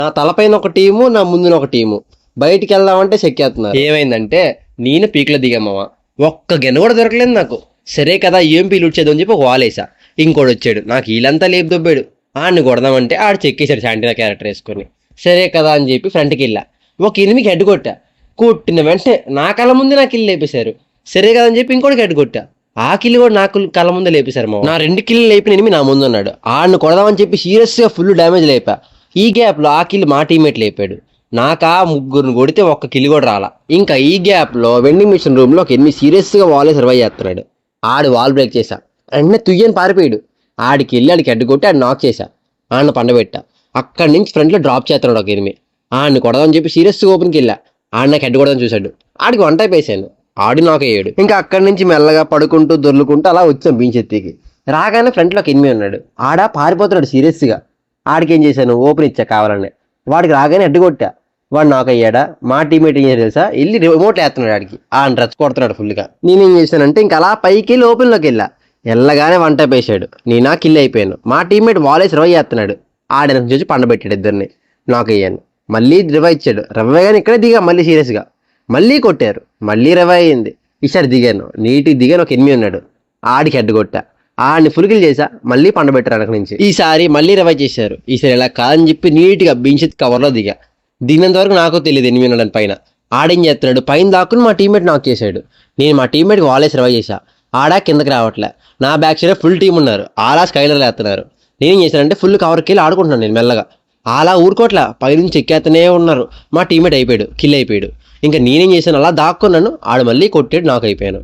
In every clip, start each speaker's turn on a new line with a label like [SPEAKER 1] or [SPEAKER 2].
[SPEAKER 1] నా తలపైన ఒక టీము, నా ముందున ఒక టీము. బయటికి వెళ్దామంటే చెక్కేస్తున్నారు. ఏమైందంటే నేను పీక్లో దిగామా, ఒక్క గెన కూడా దొరకలేదు నాకు. సరే కదా ఏం పీలు వచ్చేది అని చెప్పి ఒక వాలేసా. ఇంకోటి వచ్చాడు, నాకు వీళ్ళంతా లేపు దొబ్బాడు. ఆడిని కొడదామంటే ఆడు చెక్కేశాడు శాంటినా క్యారెక్టర్ వేసుకొని. సరే కదా అని చెప్పి ఫ్రంట్కి వెళ్ళా, ఒక ఎనిమికి హెడ్ కొట్టా. కొట్టిన వెంటనే నా కళ్ళ ముందే నాకు కిల్లు లేపేశారు. సరే కదా అని చెప్పి ఇంకోటి హెడ్ కొట్టా. ఆ కిల్లు కూడా నాకు కళ్ళ ముందే లేపేశారు. నా 2 కిల్లు లేపిన ఎనిమి నా ముందు ఉన్నాడు. ఆడిని కొడదామని చెప్పి సీరియస్గా ఫుల్ డ్యామేజ్ లేపా. ఈ గ్యాప్లో ఆ కిల్లు మా టీమేట్ లేపాడు. నాకా ముగ్గురిని కొడితే ఒక్క కిల్లు కూడా రాలా. ఇంకా ఈ గ్యాప్లో వెండింగ్ మిషన్ రూమ్లో ఒక ఎనిమిది సీరియస్గా వాలే సర్వైవ్ చేస్తున్నాడు. ఆడు వాల్ బ్రేక్ చేశా, వెంటనే తుయ్యని పారిపోయాడు. ఆడికి వెళ్ళి ఆడికి హెడ్ కొట్టి ఆడు నాక్ చేశా. ఆడిని పండబెట్టా. అక్కడి నుంచి ఫ్రంట్లో డ్రాప్ చేస్తున్నాడు ఒక ఎనిమి. ఆడిని కొడదామని చెప్పి సీరియస్గా ఓపెన్కి వెళ్ళా. ఆడు నాకు హెడ్ కొడదామని చూశాడు. ఆడికి వన్ టైప్ వేసాను. ఆడి నాక్ అయ్యాడు. ఇంకా అక్కడి నుంచి మెల్లగా పడుకుంటూ దొర్లుకుంటూ అలా వచ్చాం బీంచెత్తికి. రాగానే ఫ్రంట్లో ఒక ఎనిమి ఉన్నాడు. ఆడ పారిపోతున్నాడు సీరియస్గా. ఆడికి ఏం చేశాను, ఓపెన్ ఇచ్చా కావాలని. వాడికి రాగానే హెడ్ కొట్టా. వాడు నాక్ అయ్యాడా. మా టీమేట్ ఏం చేశాడు తెలుసా, వెళ్ళి రిమోట్ వేస్తున్నాడు ఆడికి. ఆడిని రచ్చ కొడుతున్నాడు ఫుల్గా. నేనేం చేశానంటే ఇంకా అలా పైకి వెళ్ళి ఓపెన్లోకి వెళ్ళగానే వన్ టైప్ వేసాడు. నేనా కిల్ అయిపోయాను. మా టీమేట్ వాలేసి రివైవ్ చేస్తున్నాడు. ఆడిన చూసి పండబెట్టాడు ఇద్దరిని. నాక్ అయ్యాను. మళ్ళీ రివైవ్ ఇచ్చాడు. రివైవ్ కానీ ఇక్కడే దిగా మళ్ళీ సీరియస్గా. మళ్ళీ కొట్టారు. మళ్ళీ రివైవ్ అయింది. ఈసారి దిగాను. నీటికి దిగాను. ఒక ఎనిమిది ఉన్నాడు. ఆడికి హెడ్ కొట్టా. ఆడిని ఫుల్కిల్ చేశా. మళ్ళీ పండబెట్టారు అక్కడి నుంచి. ఈసారి మళ్ళీ రివైవ్ చేశారు. ఈసారి ఇలా కాదని చెప్పి నీట్గా బీంచెత్ కవర్లో దిగా. దిగినంత వరకు నాకు తెలియదు ఎనిమిది ఉన్నాడని పైన. ఆడేం చేస్తున్నాడు, పైన దాక్కుని మా టీమేట్ నాక్ చేశాడు. నేను మా టీమేట్కి వాలేసి రివైవ్ చేశా. ఆడా కిందకి రావట్లే. నా బ్యాక్ సైడ్ ఫుల్ టీం ఉన్నారు. ఆలా స్కైలర్లు వేస్తున్నారు. నేనేం చేశానంటే ఫుల్ కవర్కి వెళ్ళి ఆడుకుంటున్నాను నేను మెల్లగా. అలా ఊరుకోట్లా, పైనుంచి ఎక్కేస్తూనే ఉన్నారు. మా టీమేట్ అయిపోయాడు, కిల్ అయిపోయాడు. ఇంకా నేనేం చేశాను, అలా దాక్కున్నాను. ఆడు మళ్ళీ కొట్టాడు, నాకు అయిపోయాను.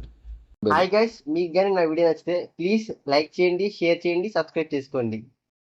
[SPEAKER 1] హాయ్ గైస్, మీకు కానీ నా వీడియో నచ్చితే ప్లీజ్ లైక్ చేయండి, షేర్ చేయండి, సబ్స్క్రైబ్ చేసుకోండి.